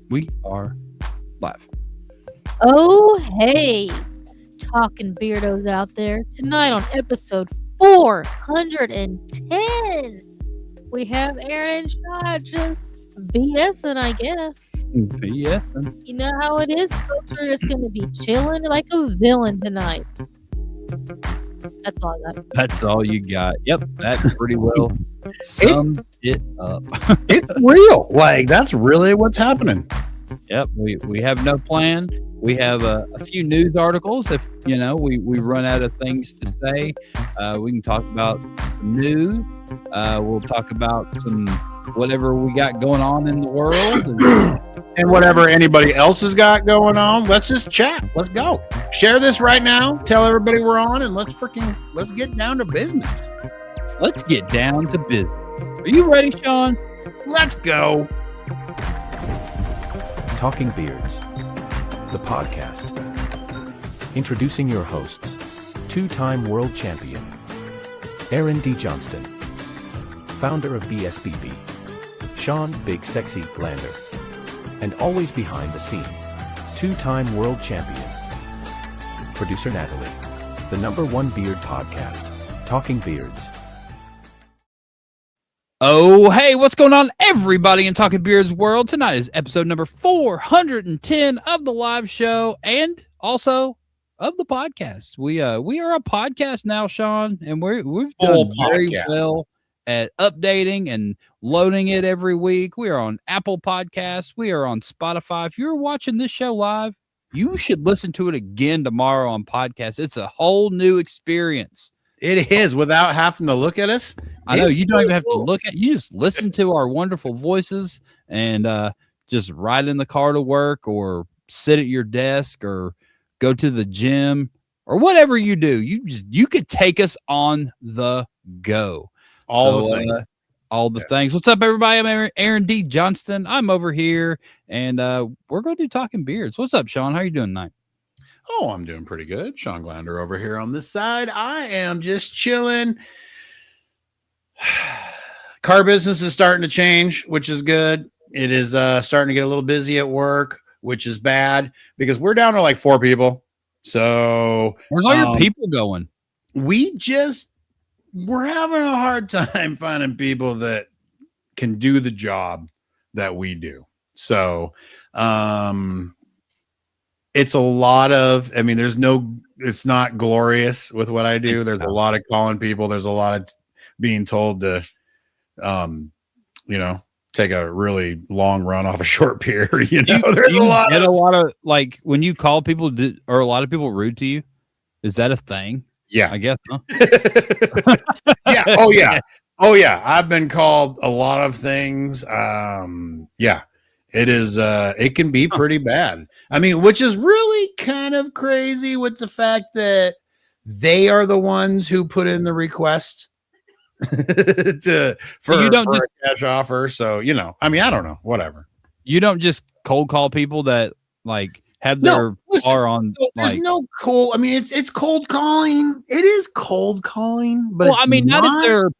We are live. Oh, hey, talking beardos out there. Tonight on episode 410, we have Aaron and Shaw just BSing, I guess. Yes. You know how it is, folks. We're just going to be chilling like a villain tonight. That's all I got. That's all you got. Yep, that pretty well sums it up. It's real. Like, that's really what's happening. Yep, we have no plan. We have a few news articles. If we run out of things to say, we can talk about some news. We'll talk about some whatever we got going on in the world, and whatever anybody else has got going on. Let's just chat. Let's go. Share this right now. Tell everybody we're on, and let's get down to business. Let's get down to business. Are you ready, Shawn? Let's go. Talking Beards, the podcast. Introducing your hosts, two-time world champion, Aaron D. Johnston, founder of BSBB, Shawn Big Sexy Glander, and always behind the scene, two-time world champion, producer Natalie, the #1 beard podcast, Talking Beards. Oh, hey, what's going on, everybody in Talking Beards world? Tonight is episode number 410 of the live show and also of the podcast. We are a podcast now, Shawn, and we've done very well at updating and loading it every week. We are on Apple Podcasts. We are on Spotify. If you're watching this show live, you should listen to it again tomorrow on podcast. It's a whole new experience. It is, without having to look at us. I know you don't even have to look at. You just listen to our wonderful voices and just ride in the car to work, or sit at your desk, or go to the gym, or whatever you do. You could take us on the go. All the things. All the things. What's up, everybody? I'm Aaron D. Johnston. I'm over here, and we're going to do Talking Beards. What's up, Shawn? How are you doing tonight? Oh, I'm doing pretty good. Shawn Glander over here on this side. I am just chilling. Car business is starting to change, which is good. It is starting to get a little busy at work, which is bad because we're down to like 4 people. So where's all your people going? We're having a hard time finding people that can do the job that we do. So, it's a lot of, it's not glorious with what I do. There's a lot of calling people. There's a lot of being told to, take a really long run off a short pier. There's a lot of like when you call people, are a lot of people rude to you? Is that a thing? Yeah, I guess. Huh? Yeah. Oh yeah. Oh yeah. I've been called a lot of things. Yeah. It is, it can be pretty bad. Which is really kind of crazy with the fact that they are the ones who put in the request for a cash offer. So, I don't know, whatever. You don't just cold call people that like have their car on. So there's no cold. It's cold calling. It is cold calling, but not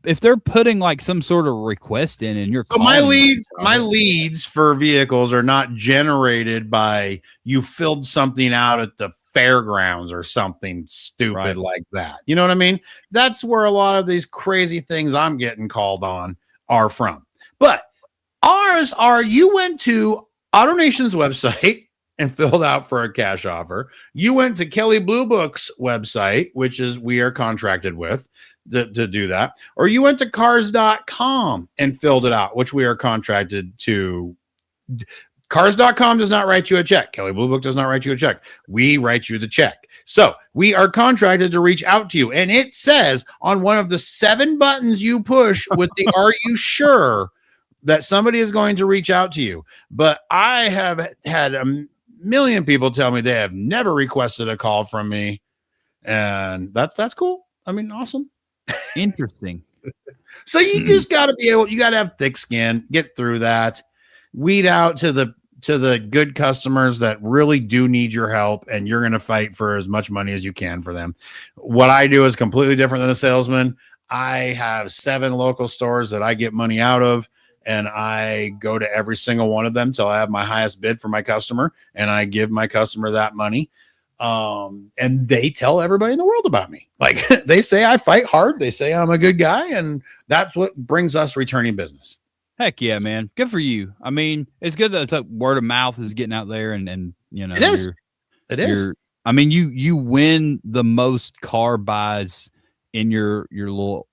if they're putting like some sort of request in and you're calling. My leads for vehicles are not generated by you filled something out at the fairgrounds or something stupid like that. You know what I mean? That's where a lot of these crazy things I'm getting called on are from. But ours are, you went to AutoNation's website and filled out for a cash offer. You went to Kelley Blue Book's website, which is we are contracted with to do that, or you went to cars.com and filled it out, which we are contracted to. Cars.com does not write you a check. Kelley Blue Book does not write you a check. We write you the check. So we are contracted to reach out to you. And it says on one of the 7 buttons you push with the "Are you sure?" that somebody is going to reach out to you. But I have had a million people tell me they have never requested a call from me. And that's cool. Awesome. Interesting. So you just got to you got to have thick skin, get through that, weed out to the good customers that really do need your help, and you're going to fight for as much money as you can for them. What I do is completely different than a salesman. I have 7 local stores that I get money out of, and I go to every single one of them till I have my highest bid for my customer, and I give my customer that money. And they tell everybody in the world about me. Like they say I fight hard. They say I'm a good guy, and that's what brings us returning business. Heck yeah, man. Good for you. I mean, it's good that it's like word of mouth is getting out there and you know, it is. I mean, you win the most car buys in your little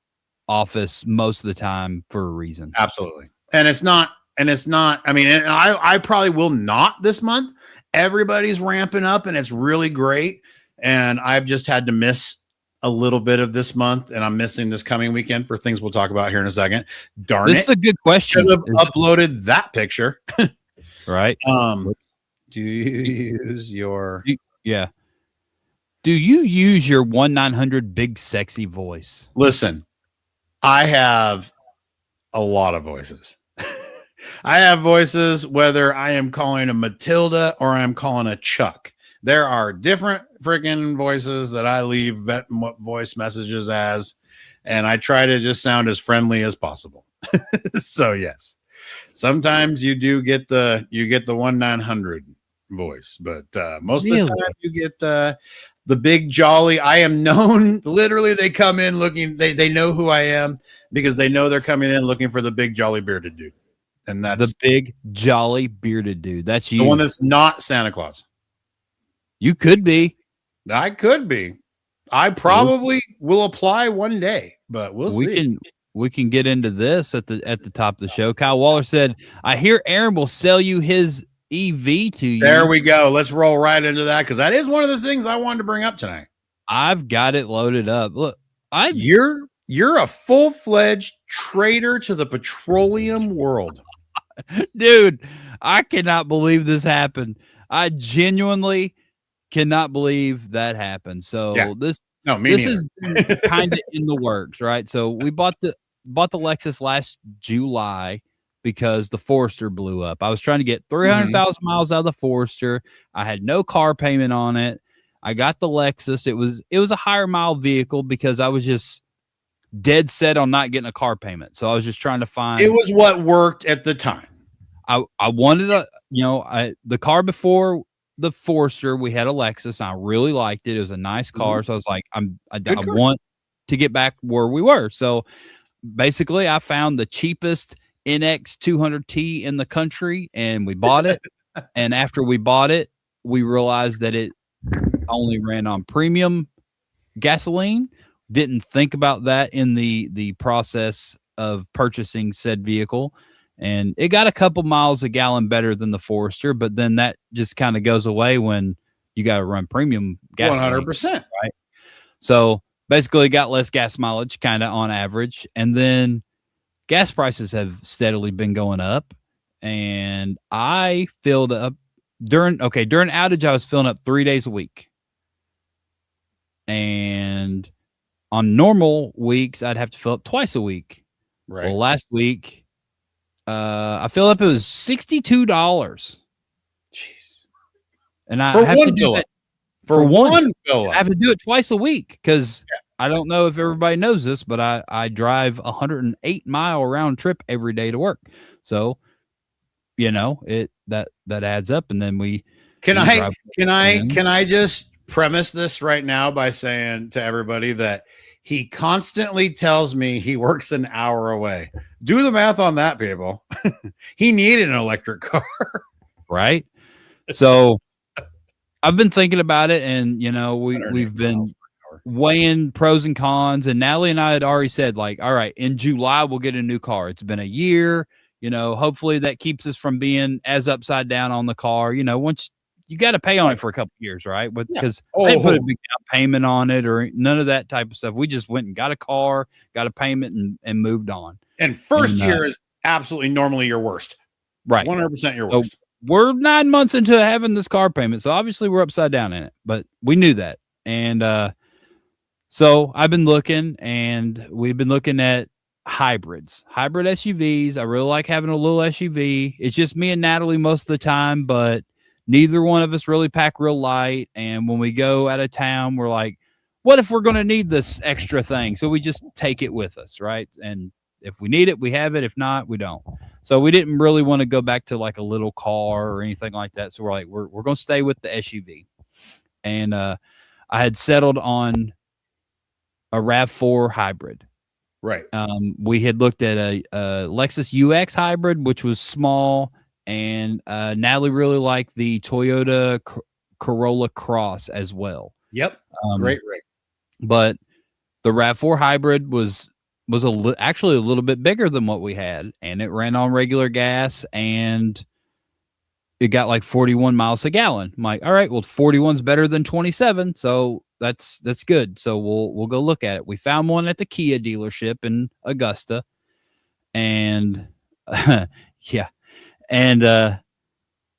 office most of the time for a reason. Absolutely. And it's not, I mean, and I probably will not this month. Everybody's ramping up and it's really great. And I've just had to miss a little bit of this month, and I'm missing this coming weekend for things we'll talk about here in a second. Darn this is a good question. Should have uploaded that picture. Right. Do you use your Do you use your 1-900 big sexy voice? Listen, I have a lot of voices. I have voices whether I am calling a Matilda or I'm calling a Chuck. There are different freaking voices that I leave voice messages as, and I try to just sound as friendly as possible. So yes, sometimes you do get the 1-900 voice, but most of the time you get the big jolly. I am known, literally they come in looking, they know who I am because they know they're coming in looking for the big jolly bearded dude. And that's the big jolly bearded dude. That's you. The one that's not Santa Claus. You could be. I could be. I probably will apply one day, but we'll see. We can get into this at the top of the show. Kyle Waller said, I hear Aaron will sell you his EV to you. There we go. Let's roll right into that, because that is one of the things I wanted to bring up tonight. I've got it loaded up. Look, you're a full-fledged trader to the petroleum world. Dude, I cannot believe this happened. I genuinely cannot believe that happened. So this is kind of in the works, right? So we bought the Lexus last July because the Forester blew up. I was trying to get 300,000 miles out of the Forester. I had no car payment on it. I got the Lexus. It was a higher mile vehicle because I was just dead set on not getting a car payment. So I was just trying to find. It was what worked at the time. I wanted the car before the Forester. We had a Lexus. And I really liked it. It was a nice car. So I was like, I want to get back where we were. So basically, I found the cheapest NX 200T in the country, and we bought it. And after we bought it, we realized that it only ran on premium gasoline. Didn't think about that in the process of purchasing said vehicle. And it got a couple miles a gallon better than the Forester, but then that just kind of goes away when you got to run premium gasoline. 100%. Right. So basically got less gas mileage kind of on average. And then gas prices have steadily been going up. And I filled up during outage, I was filling up 3 days a week. And on normal weeks, I'd have to fill up twice a week. Right. Well, last week, I filled up. It was $62. Jeez. And I have to do it for one fill up. I have to do it twice a week because I don't know if everybody knows this, but I drive 108-mile round trip every day to work. So, that adds up, and then we can I just premise this right now by saying to everybody that he constantly tells me he works an hour away. Do the math on that, people. He needed an electric car. Right? So I've been thinking about it, and we've been weighing pros and cons, and Natalie and I had already said, like, all right, in July we'll get a new car. It's been a year, hopefully that keeps us from being as upside down on the car. Once you got to pay on it for a couple of years, right? But because I didn't put a big down payment on it or none of that type of stuff. We just went and got a car, got a payment, and moved on. And first year is absolutely normally your worst. Right. 100% your worst. So we're 9 months into having this car payment. So obviously we're upside down in it, but we knew that. And so I've been looking, and we've been looking at hybrid SUVs. I really like having a little SUV. It's just me and Natalie most of the time, but neither one of us really pack real light. And when we go out of town, we're like, what if we're going to need this extra thing? So we just take it with us, right? And if we need it, we have it. If not, we don't. So we didn't really want to go back to like a little car or anything like that. So we're like, we're going to stay with the SUV. And I had settled on a RAV4 hybrid. Right. We had looked at a Lexus UX hybrid, which was small, and Natalie really liked the Toyota Corolla Cross as well. Yep. Great rig. But the RAV4 hybrid was actually a little bit bigger than what we had, and it ran on regular gas, and it got like 41 miles a gallon. I'm like, all right, well, 41's better than 27, so that's good. So we'll go look at it. We found one at the Kia dealership in Augusta, and yeah, and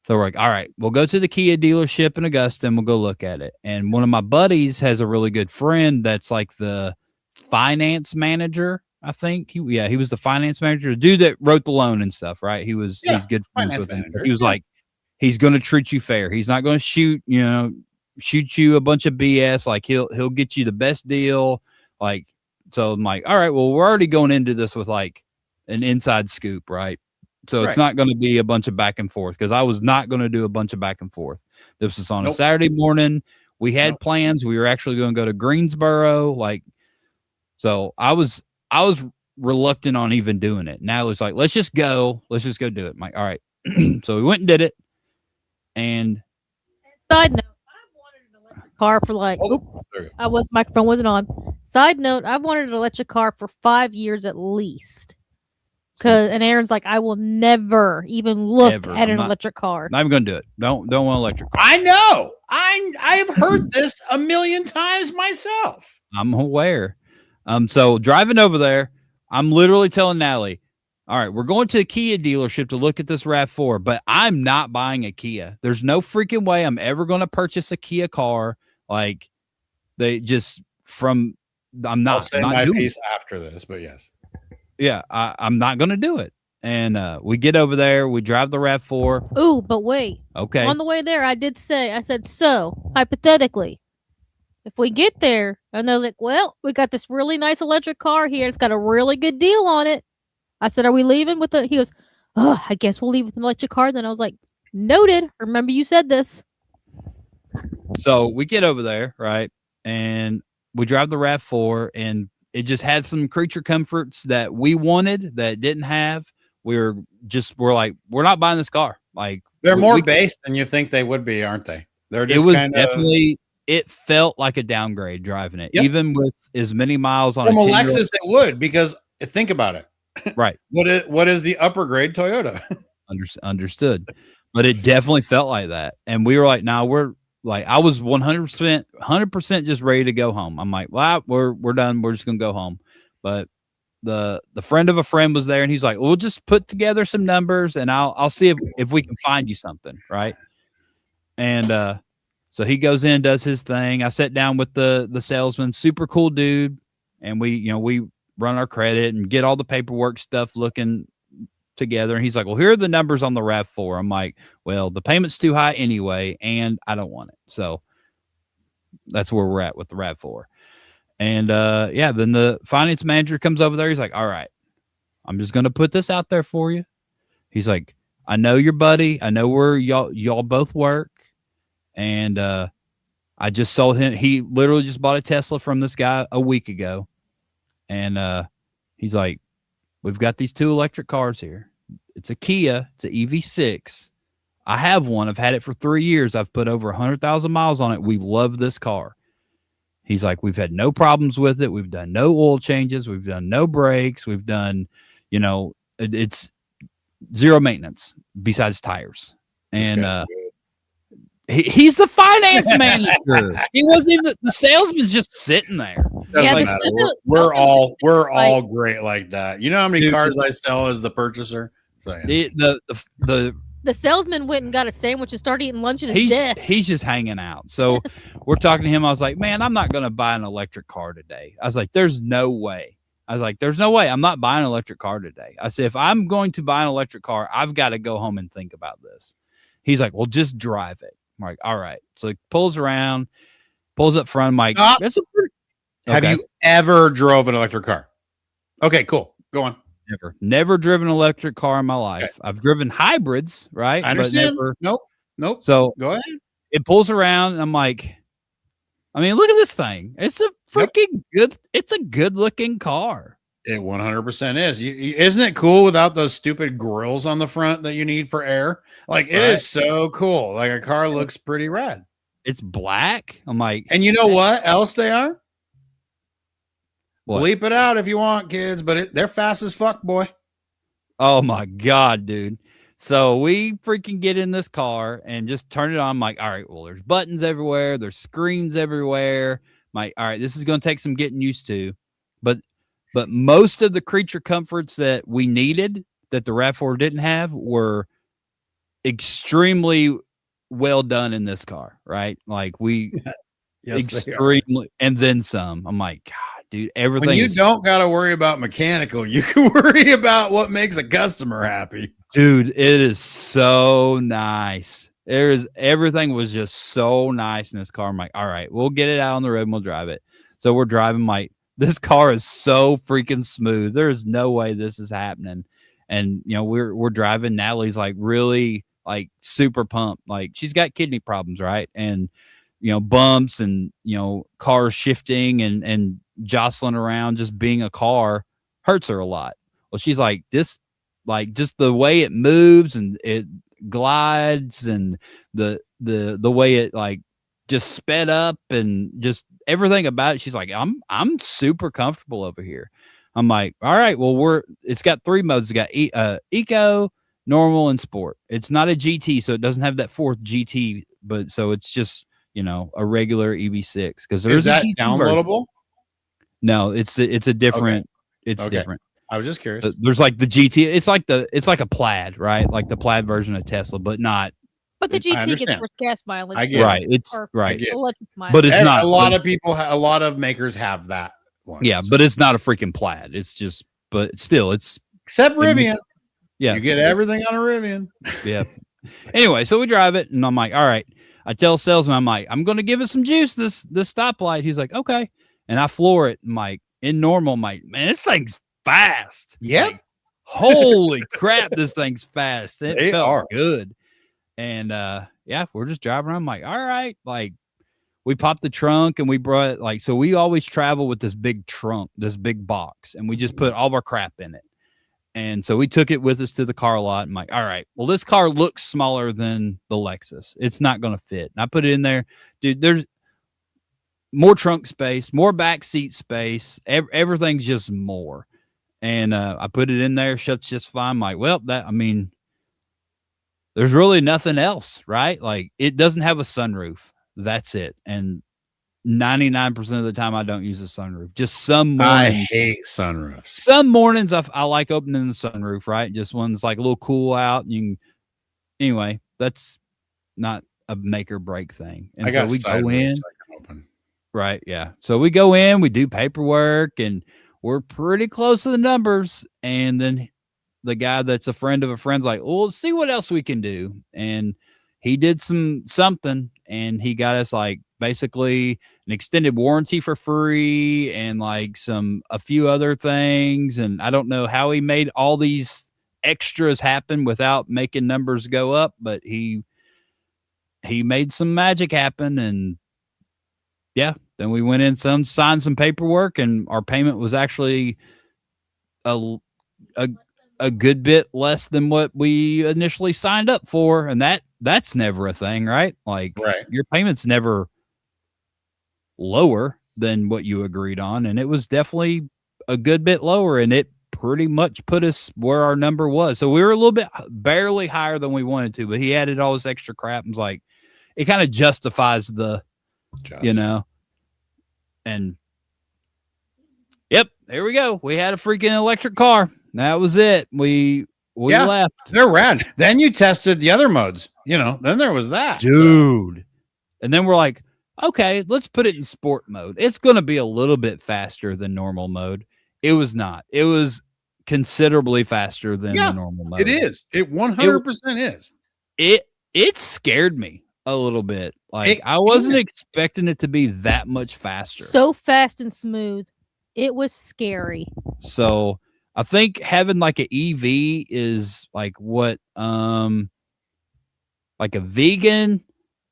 so we're like, all right, we'll go to the Kia dealership in Augusta and we'll go look at it. And one of my buddies has a really good friend that's like the finance manager. I think he was the finance manager, the dude that wrote the loan and stuff, right? He's good friends with him. He was like, he's going to treat you fair. He's not going to shoot you a bunch of BS. Like he'll get you the best deal. Like, so I'm like, all right, well, we're already going into this with like an inside scoop, right? So it's not going to be a bunch of back and forth, because I was not going to do a bunch of back and forth. This was on a Saturday morning. We had plans. We were actually going to go to Greensboro. Like, so I was reluctant on even doing it. Now it's like, let's just go do it. I'm like, all right. So we went and did it. And side note, I've wanted an electric car for like, microphone wasn't on. Side note, I've wanted an electric car for 5 years at least. And Aaron's like, I will never even look at an electric car. Not even going to do it. Don't want an electric car. I know. I've heard this a million times myself. I'm aware. So driving over there, I'm literally telling Natalie, all right, we're going to a Kia dealership to look at this RAV4, but I'm not buying a Kia. There's no freaking way I'm ever going to purchase a Kia car. Like, I'm not. I'll say my piece after this, but yes. Yeah, I'm not going to do it. And we get over there, we drive the RAV4. Ooh, but wait. Okay. On the way there, I said, so, hypothetically, if we get there, and they're like, well, we got this really nice electric car here. It's got a really good deal on it. I said, are we leaving with he goes, oh, I guess we'll leave with an electric car. Then I was like, noted. Remember you said this. So we get over there, right? And we drive the RAV4, and it just had some creature comforts that we wanted that didn't have. We're like, we're not buying this car. Like, they're more base than you think they would be, aren't they? Definitely, it felt like a downgrade driving it, even with as many miles on from a Lexus. It would, because think about it. Right. What is the upper grade Toyota? Understood. But it definitely felt like that. And we were like, we're like, I was 100% just ready to go home. I'm like, well, we're done. We're just going to go home. But the friend of a friend was there, and he's like, we'll just put together some numbers, and I'll see if we can find you something. Right. And, so he goes in, does his thing. I sat down with the salesman, super cool dude. And we run our credit and get all the paperwork stuff looking together. And he's like, well, here are the numbers on the RAV4. I'm like, well, the payment's too high anyway, and I don't want it. So that's where we're at with the RAV4. And then the finance manager comes over there. He's like, all right, I'm just going to put this out there for you. He's like, I know your buddy. I know where y'all both work. And I just sold him. He literally just bought a Tesla from this guy a week ago. And he's like, we've got these 2 electric cars here. It's a Kia. It's an EV6. I have one. I've had it for 3 years. I've put over 100,000 miles on it. We love this car. He's like, we've had no problems with it. We've done no oil changes. We've done no brakes. We've done, it's zero maintenance besides tires. And he's the finance manager. He wasn't even the salesman's just sitting there. Doesn't matter. We're all great like that. You know how many cars I sell as the purchaser? So, yeah. The salesman went and got a sandwich and started eating lunch at his desk. He's just hanging out. So we're talking to him. I was like, man, I'm not going to buy an electric car today. I was like, there's no way. I'm not buying an electric car today. I said, if I'm going to buy an electric car, I've got to go home and think about this. He's like, well, just drive it. I'm like, all right. So he pulls around, pulls up front. I'm like, have you ever drove an electric car? Okay, cool. Go on. never driven an electric car in my life. Okay. I've driven hybrids, right? I understand. But never. Nope. So Go ahead. it pulls around, and I'm like, I mean, look at this thing. It's a freaking good. It's a good looking car. It 100% is. Isn't it cool without those stupid grills on the front that you need for air? Like, it is so cool. Like, a car looks pretty rad. It's black. I'm like, and you know what else they are? What? Bleep it out if you want, kids, but they're fast as fuck, boy. Oh my God, dude. So we freaking get in this car and just turn it on. I'm like, all right, well, there's buttons everywhere. There's screens everywhere. I'm like, all right, this is going to take some getting used to. But most of the creature comforts that we needed that the RAV4 didn't have were extremely well done in this car, right? Like we extremely, and then some. I'm like, God, dude, everything. When you don't got to worry about mechanical, you can worry about what makes a customer happy. Dude, it is so nice. Everything was just so nice in this car. I'm like, all right, we'll get it out on the road and we'll drive it. So we're driving, like, this car is so freaking smooth. There's no way this is happening. And we're driving. Natalie's like really like super pumped. Like, she's got kidney problems, right? And bumps and cars shifting and jostling around, just being a car hurts her a lot. Well, she's like, this, like, just the way it moves and it glides and the way it like just sped up and just everything about it. She's like, I'm super comfortable over here. I'm like, all right, well, it's got 3 modes. It's got eco, normal, and sport. It's not a GT, so it doesn't have that 4th GT, but so it's just a regular EV6 because there's that a GT downloadable. Version. No, it's a different. Okay. It's different. I was just curious. There's like the GT. It's like a Plaid, right? Like the Plaid version of Tesla, but not. But the GT gets worse gas mileage. I get right. It's right. Electric mileage. But it's not. A lot of people, a lot of makers have that one. Yeah, but it's not a freaking Plaid. It's just, but still, it's except Rivian. Yeah, you get everything on a Rivian. Yeah. Anyway, so we drive it, and I'm like, all right. I tell salesman, I'm like, I'm gonna give it some juice. This stoplight. He's like, okay, and I floor it. I'm like, in normal, I'm like, man, this thing's fast. Yep. Like, holy crap, this thing's fast. It felt good. And yeah, we're just driving around. I'm like, all right, like we popped the trunk and we brought it, like, so we always travel with this big trunk, this big box, and we just put all of our crap in it. And so we took it with us to the car lot. I'm like, all right, well, this car looks smaller than the Lexus. It's not going to fit. And I put it in there. Dude, there's more trunk space, more back seat space. Everything's just more. And I put it in there, shuts just fine. I'm like, well, there's really nothing else, right? Like, it doesn't have a sunroof. That's it. And 99% of the time, I don't use a sunroof. Just some mornings. I hate sunroofs. Some mornings, I like opening the sunroof, right? Just when it's like a little cool out. And anyway, that's not a make or break thing. And so we go in. Right, yeah. So we go in, we do paperwork, and we're pretty close to the numbers. And then the guy that's a friend of a friend's like, well, let's see what else we can do. And he did something, and he got us like basically an extended warranty for free and like a few other things. And I don't know how he made all these extras happen without making numbers go up, but he made some magic happen. And yeah, then we went in, signed some paperwork, and our payment was actually a good bit less than what we initially signed up for. And that's never a thing, right? Like, right. Your payment's never lower than what you agreed on. And it was definitely a good bit lower, and it pretty much put us where our number was. So we were a little bit barely higher than we wanted to, but he added all this extra crap and was like, it kind of justifies and yep, there we go. We had a freaking electric car. That was it. We left. They're rad. Then you tested the other modes, then there was that. Dude. So. And then we're like, okay, let's put it in sport mode. It's going to be a little bit faster than normal mode. It was not. It was considerably faster than the normal mode. It is. It 100% is. It scared me a little bit. Like, I wasn't expecting it to be that much faster. So fast and smooth. It was scary. So I think having like an EV is like what like a vegan,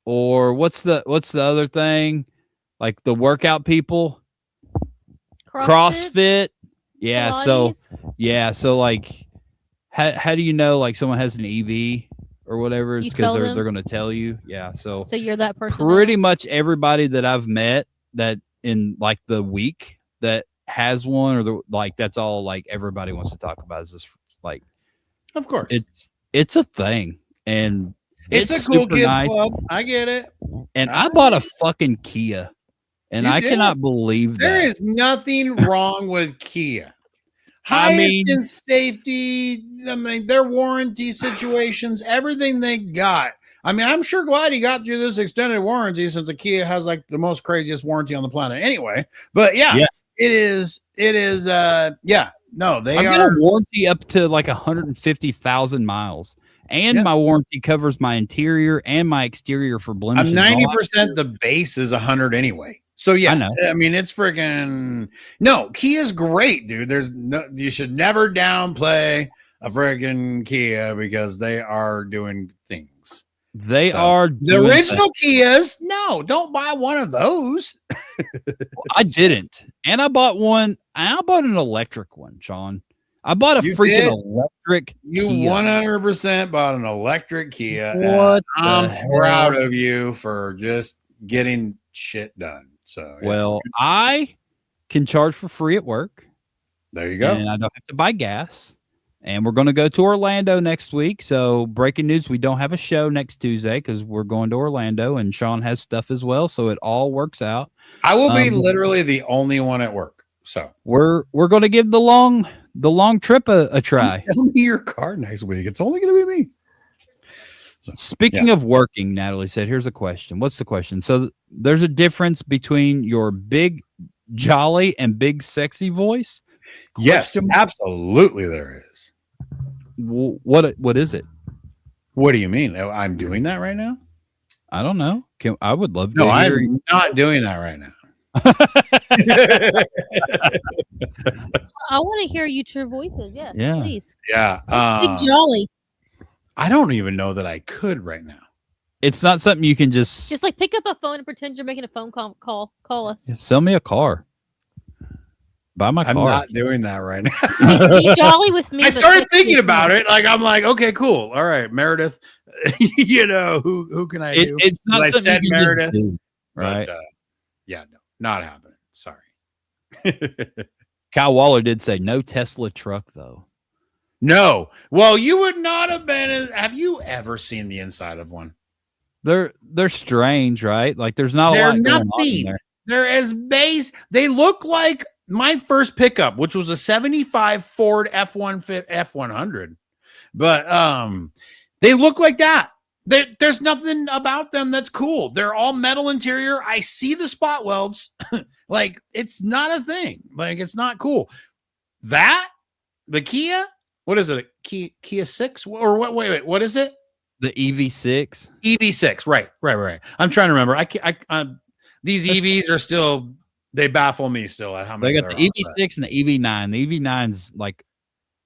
or what's the other thing? Like the workout people? CrossFit. Yeah, Pilates? so like how do you know like someone has an EV or whatever? It's You because tell they're them? going to tell you. Yeah, so So you're that person. pretty much everybody that I've met that in like the week that has one, or the like, that's all like everybody wants to talk about is this, like, Of course. it's a thing, and It's a cool super kids nice. club. I get it. And I bought a fucking Kia, and You I did? cannot believe that. There is nothing wrong with Kia. I Highest mean- in safety. I mean, their warranty situations, everything they got. I mean, I'm sure glad he got through this extended warranty, since a Kia has like the most craziest warranty on the planet anyway. But yeah. It is. Yeah. No, they I've got are. a warranty up to like 150,000 miles, and my warranty covers my interior and my exterior for blemishes. I'm 90%. The base is 100 anyway. So yeah, I know. I mean, it's freaking no. Kia's great, dude. There's no. You should never downplay a freaking Kia, because they are doing things. They So, are the doing original Kias. No, don't buy one of those. I didn't, and I bought one. I bought an electric one, Sean. I bought a You freaking did? electric. You Kia. 100% bought an electric Kia. and What the I'm hell? proud of you for just getting shit done. So yeah. Well, I can charge for free at work, There you go. and I don't have to buy gas. And we're going to go to Orlando next week. So, breaking news: we don't have a show next Tuesday because we're going to Orlando, and Sean has stuff as well. So it all works out. I will be literally the only one at work. So We're going to give the long trip a try. Tell me your car next week. It's only going to be me. So, Speaking of working, Natalie said, "Here's a question. What's the question?" So there's a difference between your big, jolly, and big, sexy voice. yes, absolutely, there is. What is it? What do you mean? I'm doing that right now? I don't know. I would love to No, hear. I'm not doing that right now. I want to hear you true voices. Yeah, Yeah. please. Yeah. Big Jolly. I don't even know that I could right now. It's not something you can just Just like pick up a phone and pretend you're making a phone call. Call us. sell me a car. Buy my I'm car. not doing that right now. Be jolly with me. I but started sexy thinking with about me. it. Like, I'm like, okay, cool. All right, Meredith. You know, who can I do? It's not I something said you can just Meredith. do, But, right? yeah, no, not happening. Sorry. Kyle Waller did say no Tesla truck though. No. Well, you would not have been. Have you ever seen the inside of one? They're strange, right? Like there's not a They're lot going on in nothing. there. They're as base. They look like my first pickup, which was a 75 Ford F100. But they look like that. There's nothing about them that's cool. They're all metal interior. I see the spot welds. Like, it's not a thing. Like, it's not cool. The Kia, what is it? A Kia 6 or what? Wait, what is it? The EV6. EV6. Right. I'm trying to remember. These EVs are still, they baffle me still at how many They got the there are, EV6 and the EV9. The EV9's like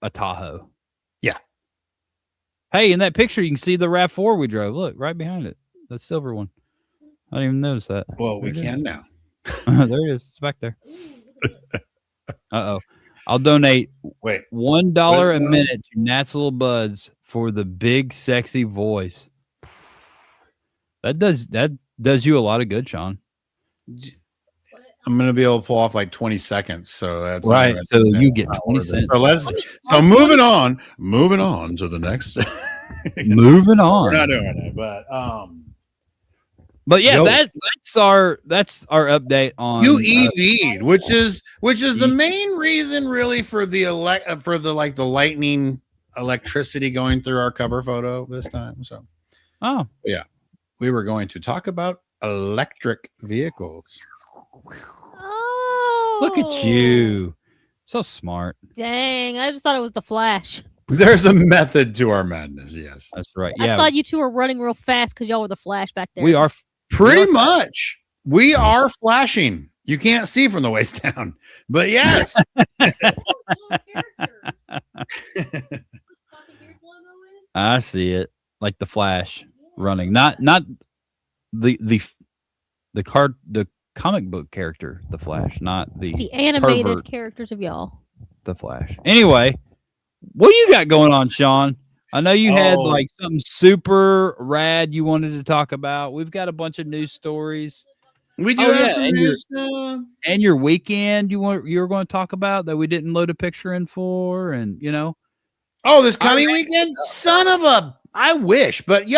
a Tahoe. Yeah. Hey, in that picture, you can see the RAV4 we drove. Look, right behind it. The silver one. I didn't even notice that. Well, we There it can now. there it is. It's back there. Uh-oh. I'll donate Wait. $1 What is a going on? minute to Nat's Little Buds for the big, sexy voice. That does you a lot of good, Sean. I'm gonna be able to pull off like 20 seconds. So that's Right. not- So you get that's not 20 worth it. cents. So moving on to the next. Moving We're on. not doing it, but But yeah, Yo. that's our update on you EV'd, which is the E- main reason really for the the lightning electricity going through our cover photo this time. So oh, we were going to talk about electric vehicles. Oh, look at you. So smart. Dang, I just thought it was the Flash. There's a method to our madness. Yes, That's right. I Yeah, thought you two were running real fast because y'all were the Flash back there. we are. pretty much. We are flashing. You can't see from the waist down. But yes. I see it, like the Flash running, not the comic book character, the Flash, not the animated pervert, characters of y'all. the Flash. Anyway, what do you got going on, Sean? I know you had like something super rad you wanted to talk about. We've got a bunch of news stories. We do have some news. And your weekend you were going to talk about that we didn't load a picture in for, and this coming weekend, son of a, I wish, but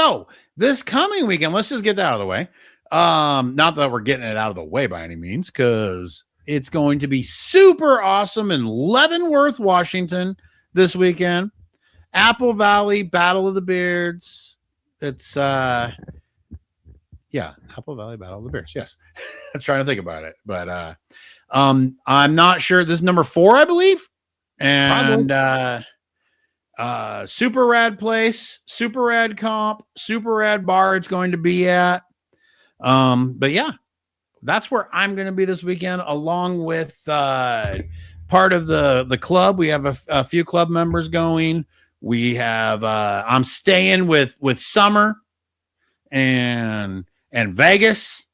this coming weekend, let's just get that out of the way. Not that we're getting it out of the way by any means, because it's going to be super awesome in Leavenworth, Washington this weekend. Apple Valley Battle of the Beards. It's Apple Valley Battle of the Bears. Yes. I was trying to think about it, but I'm not sure. This is number 4, I believe. And super rad place, super rad comp, super rad bar it's going to be at. But yeah, that's where I'm going to be this weekend, along with part of the club. We have a few club members going. We have I'm staying with Summer and Vegas.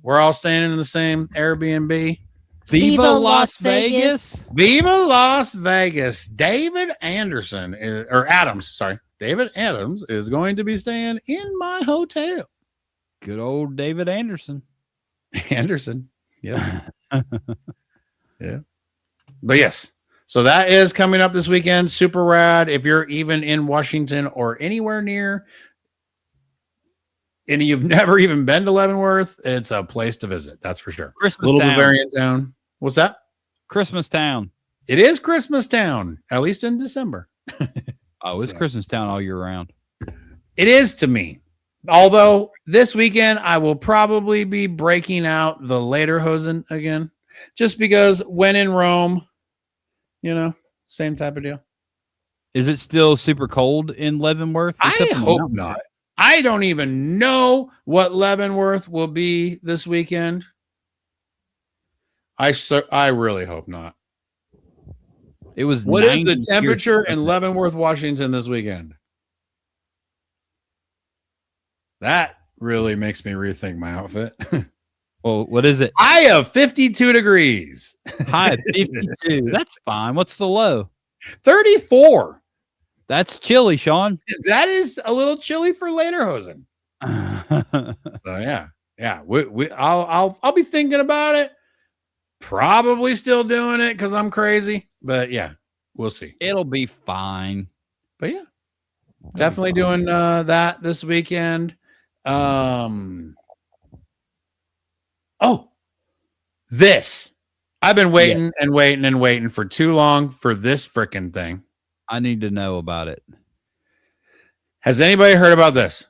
We're all staying in the same Airbnb. Viva Las Vegas. Viva Las Vegas. David Adams is going to be staying in my hotel. Good old David Anderson. Yeah. Yeah. But yes. So that is coming up this weekend. Super rad. If you're even in Washington or anywhere near, and you've never even been to Leavenworth, it's a place to visit. That's for sure. Little Bavarian town. What's that? Christmas town. It is Christmas town, at least in December. It's Christmas town all year round. It is to me. Although this weekend I will probably be breaking out the Lederhosen again, just because when in Rome, same type of deal. Is it still super cold in Leavenworth? I hope not. I don't even know what Leavenworth will be this weekend. I really hope not. It was. What is the temperature in Leavenworth, Washington this weekend? That really makes me rethink my outfit. Well, what is it? High of 52 degrees. High of 52. That's fine. What's the low? 34. That's chilly, Sean. That is a little chilly for Lederhosen. So yeah. I'll be thinking about it. Probably still doing it because I'm crazy, but yeah, we'll see. It'll be fine. But yeah, definitely doing that this weekend. This. I've been waiting and waiting for too long for this freaking thing. I need to know about it. Has anybody heard about this?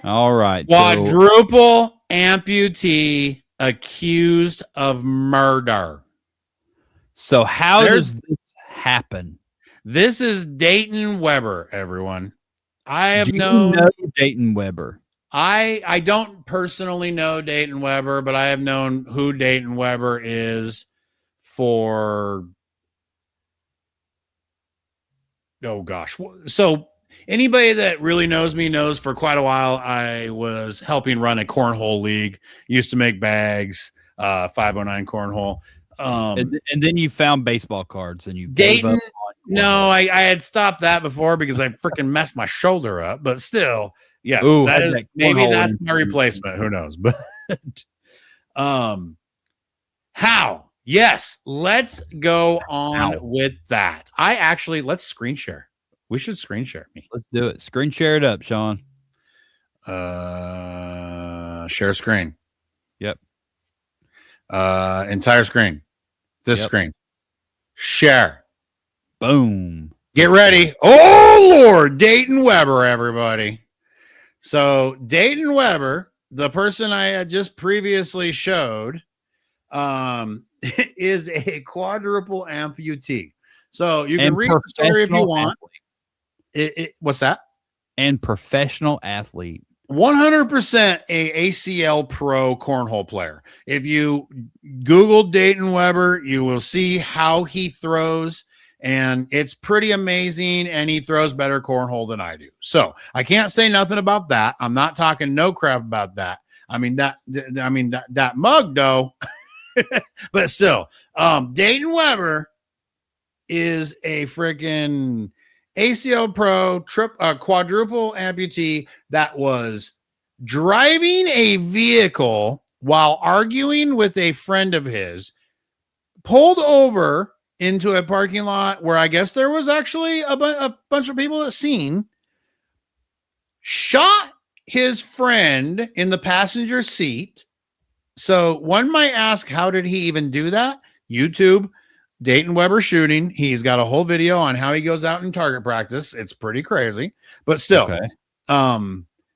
All right. Quadruple amputee accused of murder. So how does this happen? This is Dayton Weber, everyone. I have Do you known know Dayton Weber. I don't personally know Dayton Weber, but I have known who Dayton Weber is for, oh gosh. So anybody that really knows me knows for quite a while I was helping run a cornhole league, used to make bags, 509 cornhole. And then you found baseball cards and you Dayton. No, I had stopped that before because I freaking messed my shoulder up, but still, yes, Ooh, maybe that's my replacement. Who knows? But how? Yes, let's go on with that. Let's screen share. We should screen share me. Let's do it. Screen share it up, Sean. Share screen. Yep. Entire screen. This screen. Share. Boom. Get ready. Oh, Lord. Dayton Weber, everybody. So Dayton Weber, the person I had just previously showed, is a quadruple amputee. So you can read the story if you want. What's that? And professional athlete. 100% a ACL pro cornhole player. If you Google Dayton Weber, you will see how he throws, and it's pretty amazing, and he throws better cornhole than I do. So I can't say nothing about that. I'm not talking no crap about that. I mean that mug though, but still, Dayton Weber is a freaking ACL pro quadruple amputee that was driving a vehicle while arguing with a friend of his, pulled over into a parking lot where I guess there was actually a bunch of people at scene, shot his friend in the passenger seat. So one might ask, how did he even do that? YouTube, Dayton Weber shooting. He's got a whole video on how he goes out in target practice. It's pretty crazy, but still,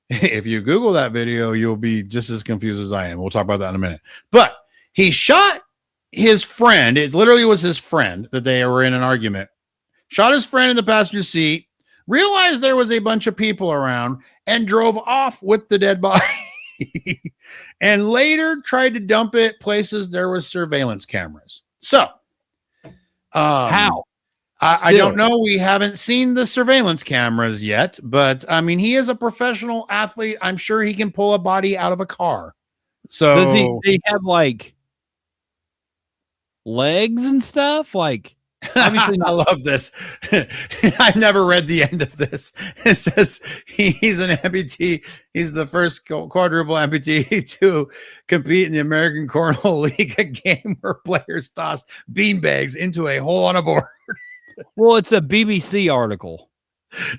if you Google that video, you'll be just as confused as I am. We'll talk about that in a minute. But he shot his friend. It literally was his friend that they were in an argument. Shot his friend in the passenger seat, realized there was a bunch of people around, and drove off with the dead body. And later tried to dump it places there was surveillance cameras. So how? I don't know. We haven't seen the surveillance cameras yet, but I mean, he is a professional athlete. I'm sure he can pull a body out of a car. So does he have like legs and stuff? Like, obviously I love this. I never read the end of this. It says he's an amputee. He's the first quadruple amputee to compete in the American Cornhole League, a game where players toss beanbags into a hole on a board. Well, it's a BBC article.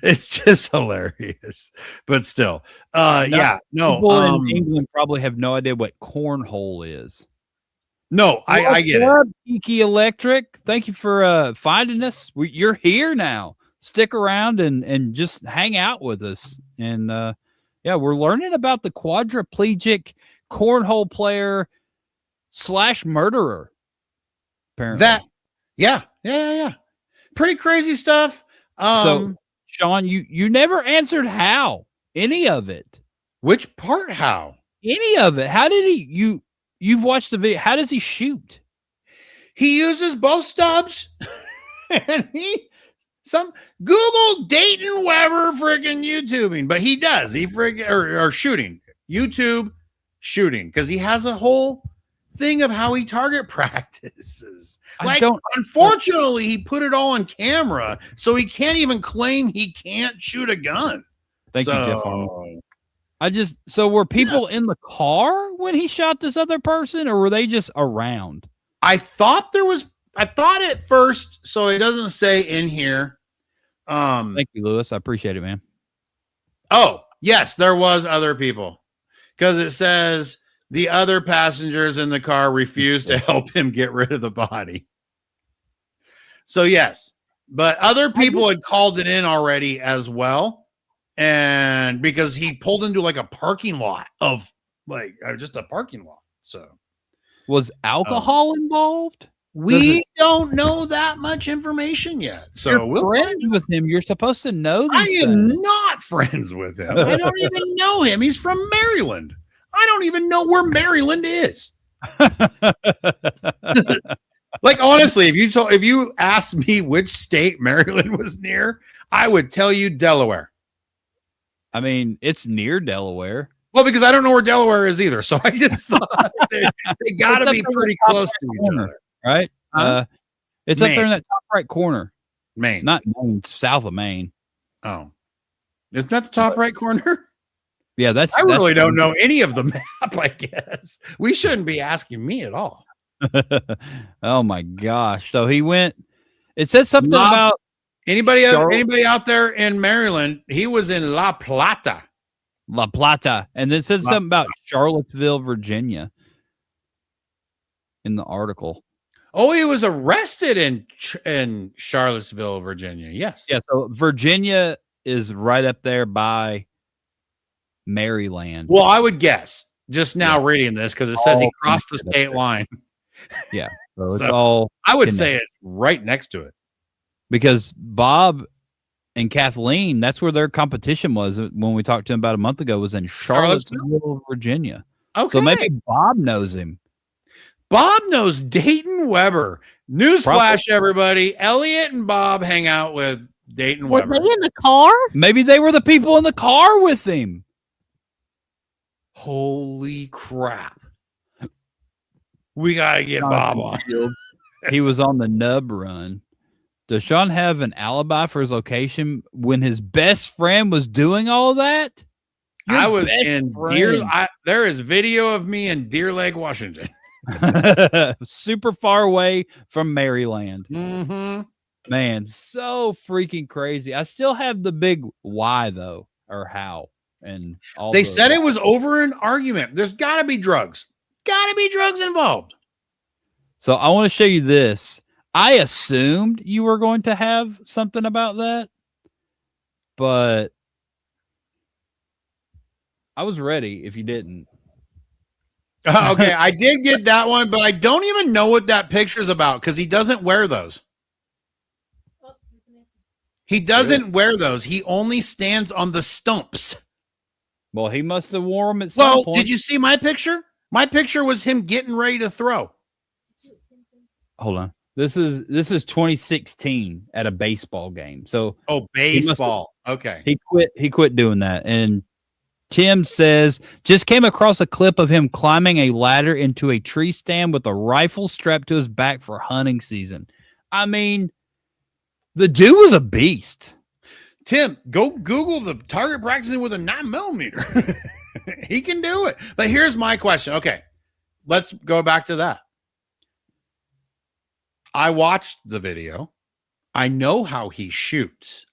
It's just hilarious, but still, People in England probably have no idea what cornhole is. No, I get it. Geeky Electric, thank you for finding us. You're here now. Stick around and just hang out with us. And we're learning about the quadriplegic cornhole player / murderer. Apparently, yeah. Pretty crazy stuff. So, Shawn, you never answered how any of it. Which part? How? Any of it? How did he? You've watched the video. How does he shoot? He uses both stubs. And Google Dayton Weber friggin' YouTubing, but he does. He friggin' or shooting. YouTube shooting, because he has a whole thing of how he target practices. Unfortunately, he put it all on camera, so he can't even claim he can't shoot a gun. Thank you, Jeff Arnold. So were people in the car when he shot this other person, or were they just around? I thought at first, so it doesn't say in here. Thank you, Lewis. I appreciate it, man. Oh, yes, there was other people, because it says the other passengers in the car refused to help him get rid of the body. So yes, but other people had called it in already as well. And because he pulled into like a parking lot of just a parking lot. So was alcohol involved? We don't know that much information yet. So you're friends with him. You're supposed to know these I am not friends with him. I don't even know him. He's from Maryland. I don't even know where Maryland is. Like, honestly, if you asked me which state Maryland was near, I would tell you Delaware. I mean, it's near Delaware. Well, because I don't know where Delaware is either. So I just thought they got to be pretty close to each other. Right? It's Maine. Up there in that top right corner. Maine. Not Maine, south of Maine. Oh. Isn't that the top right corner? Yeah, I really don't know any of the map, I guess. We shouldn't be asking me at all. Oh, my gosh. So he went. It says something about. Anybody out there in Maryland, he was in La Plata. And then it says something about Charlottesville, Virginia in the article. Oh, he was arrested in Charlottesville, Virginia. Yes. Yeah, so Virginia is right up there by Maryland. Well, I would guess just now reading this, because it says he crossed the state line. Yeah. So it's all I would say it's right next to it. Because Bob and Kathleen, that's where their competition was when we talked to him about a month ago, was in Charlottesville, Virginia. Okay. So maybe Bob knows him. Bob knows Dayton Weber. Newsflash, everybody. Elliot and Bob hang out with Dayton Were Weber. they in the car? Maybe they were the people in the car with him. Holy crap. We got to get Bob on. He was on the nub run. Does Shawn have an alibi for his location when his best friend was doing all of that? I was in there is video of me in Deer Lake, Washington. Super far away from Maryland. Mm-hmm. Man, so freaking crazy. I still have the big why, though, or how. And all they said it was over an argument. There's got to be drugs. Got to be drugs involved. So I want to show you this. I assumed you were going to have something about that, but I was ready if you didn't. Okay, I did get that one, but I don't even know what that picture's about because he doesn't wear those. He doesn't wear those. He only stands on the stumps. Well, he must have worn them at some point. Did you see my picture? My picture was him getting ready to throw. Hold on. This is 2016 at a baseball game. So baseball. Okay. He quit doing that. And Tim says, just came across a clip of him climbing a ladder into a tree stand with a rifle strapped to his back for hunting season. I mean, the dude was a beast. Tim, go Google the target practicing with a 9mm. He can do it. But here's my question. Okay, let's go back to that. I watched the video. I know how he shoots.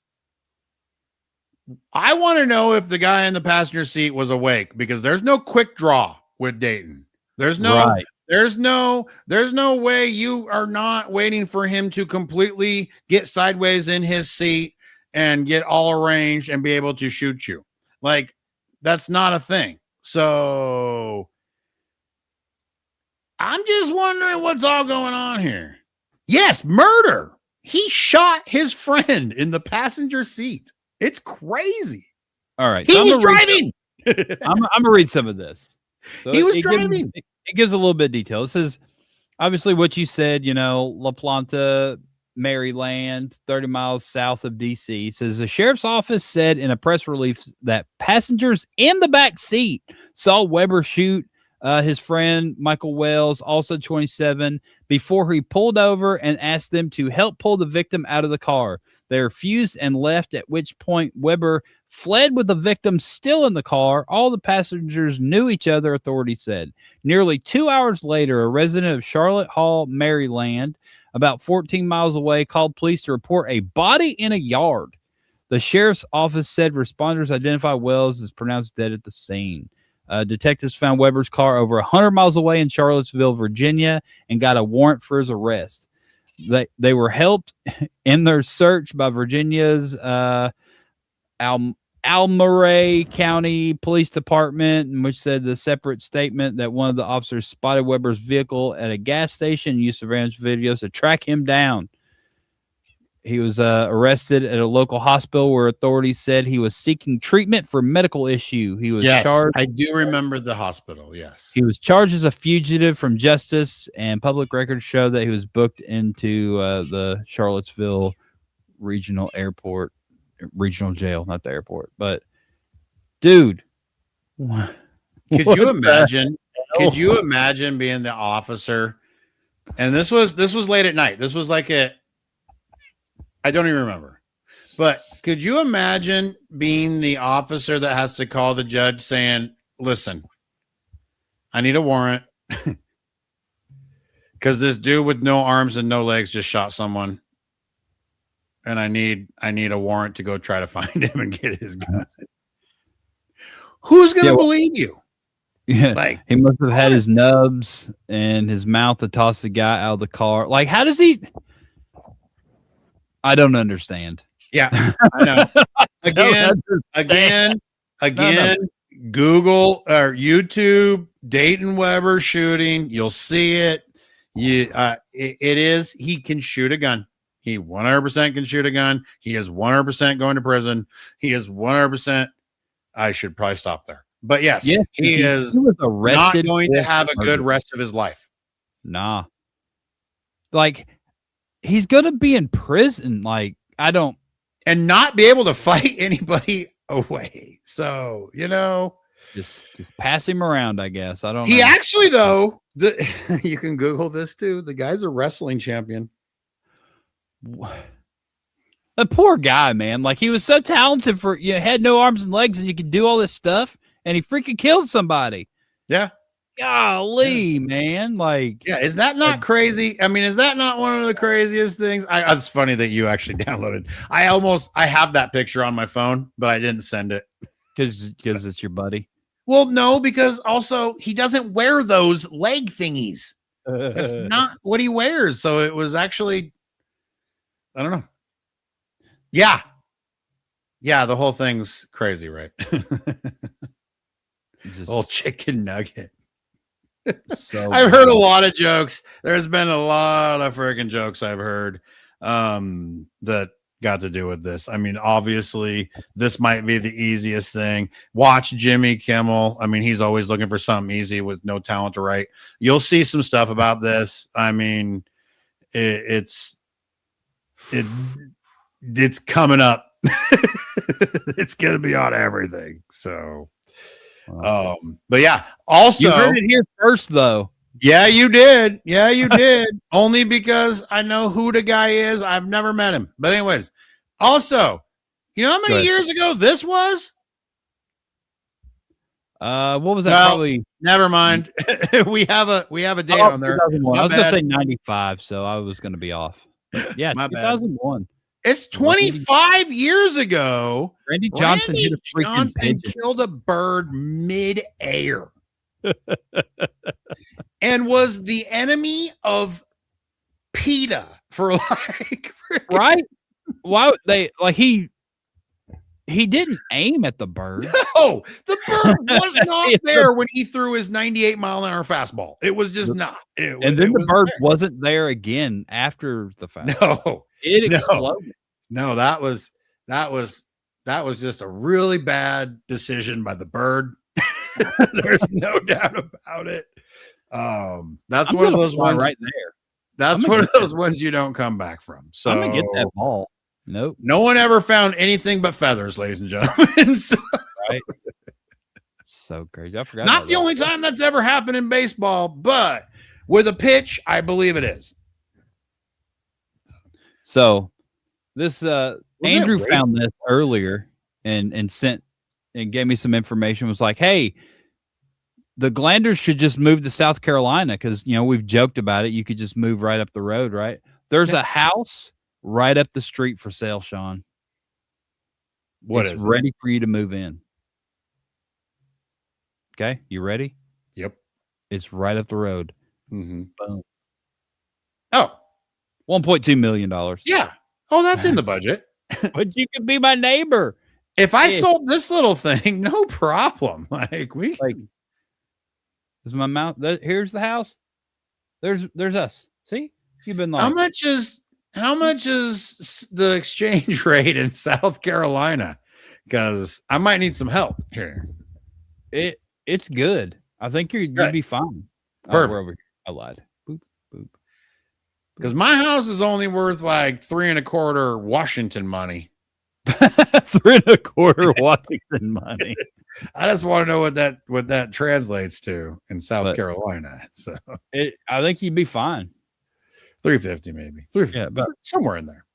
I want to know if the guy in the passenger seat was awake because there's no quick draw with Dayton. There's no way you are not waiting for him to completely get sideways in his seat and get all arranged and be able to shoot you. Like, that's not a thing. So I'm just wondering what's all going on here. Yes, murder. He shot his friend in the passenger seat. It's crazy. All right. He was driving. I'm going to read some of this. So he was driving. It gives a little bit of detail. It says, obviously, what you said, La Planta, Maryland, 30 miles south of D.C. It says the sheriff's office said in a press release that passengers in the back seat saw Weber shoot his friend Michael Wells, also 27, before he pulled over and asked them to help pull the victim out of the car. They refused and left, at which point Weber fled with the victim still in the car. All the passengers knew each other, authorities said. Nearly 2 hours later, a resident of Charlotte Hall, Maryland, about 14 miles away, called police to report a body in a yard. The sheriff's office said responders identified Wells as pronounced dead at the scene. Detectives found Weber's car over 100 miles away in Charlottesville, Virginia, and got a warrant for his arrest. They were helped in their search by Virginia's Almaray County Police Department, in which said the separate statement that one of the officers spotted Weber's vehicle at a gas station and used surveillance videos to track him down. He was arrested at a local hospital where authorities said he was seeking treatment for medical issue. He was charged. I do remember the hospital. Yes. He was charged as a fugitive from justice, and public records show that he was booked into the Charlottesville regional jail, not the airport. But dude, could you imagine? Could you imagine being the officer? And this was late at night. This was like I don't even remember. But could you imagine being the officer that has to call the judge saying, listen, I need a warrant because this dude with no arms and no legs just shot someone. And I need a warrant to go try to find him and get his gun. Who's going to believe you? Yeah, like, he must have had his nubs and his mouth to toss the guy out of the car. Like, how does he... I don't understand. Yeah, I know. Again, Google or YouTube Dayton Weber shooting. You'll see it. It is. He can shoot a gun. He 100% can shoot a gun. He is 100% going to prison. He is 100%. I should probably stop there. But yes, he is was not arrested going to have a good murder. rest of his life. Nah. Like, he's going to be in prison. Like, I don't. And not be able to fight anybody away. So, Just pass him around, I guess. I don't know. He actually, though, you can Google this too. The guy's a wrestling champion. A poor guy, man. Like, he was so talented had no arms and legs and you could do all this stuff and he freaking killed somebody. Yeah. Golly, man. Like, yeah, is that not crazy? I mean, is that not one of the craziest things? It's funny that you actually downloaded. I have that picture on my phone, but I didn't send it. Because it's your buddy. Well, no, because also he doesn't wear those leg thingies. That's not what he wears. So it was actually, I don't know. Yeah. Yeah, the whole thing's crazy, right? Old chicken nugget. So I've heard a lot of jokes. There's been a lot of freaking jokes I've heard that got to do with this. I mean, obviously, this might be the easiest thing. Watch Jimmy Kimmel. I mean, he's always looking for something easy with no talent to write. You'll see some stuff about this. I mean, it's coming up. It's gonna be on everything. So. But yeah, also you heard it here first, though. Yeah, you did. Yeah, you did. Only because I know who the guy is. I've never met him. But anyways, also, you know how many years ago this was? What was that? Well, probably. Never mind. we have a date on there. I was gonna say 95, so I was gonna be off. But yeah, 2001. It's 25 years ago. Randy Johnston hit a freaking pigeon. Killed a bird mid-air. And was the enemy of PETA for like right? Why they like he didn't aim at the bird. No, the bird was not there when he threw his 98-mile-an-hour fastball. It was just not. And then the bird wasn't there again after the fact. No. It exploded. No, that was just a really bad decision by the bird. There's no doubt about it. That's one of those ones right there. That's one of those ones you don't come back from. So I'm gonna get that ball. Nope. No one ever found anything but feathers, ladies and gentlemen. So, right. So crazy. I forgot. Not the only time that's ever happened in baseball, but with a pitch, I believe it is. So this Andrew found this earlier and sent and gave me some information. Was like, hey, the Glanders should just move to South Carolina because we've joked about it. You could just move right up the road, right? There's a house right up the street for sale, Sean. It's ready for you to move in. Okay, you ready? Yep. It's right up the road. Mm-hmm. Boom. Oh. $1.2 million. Yeah. Oh, that's in the budget. But you could be my neighbor. If I sold this little thing, no problem. Is my mouth. Here's the house. There's us. See, you've been like. How much is the exchange rate in South Carolina? Because I might need some help here. It's good. I think you'd be fine. Perfect. We're over here. I lied. Boop boop. Because my house is only worth like 3.25 Washington money. 3.25 Washington money. I just want to know what that translates to in South Carolina. So I think you'd be fine. 350 maybe. 350, yeah, but somewhere in there.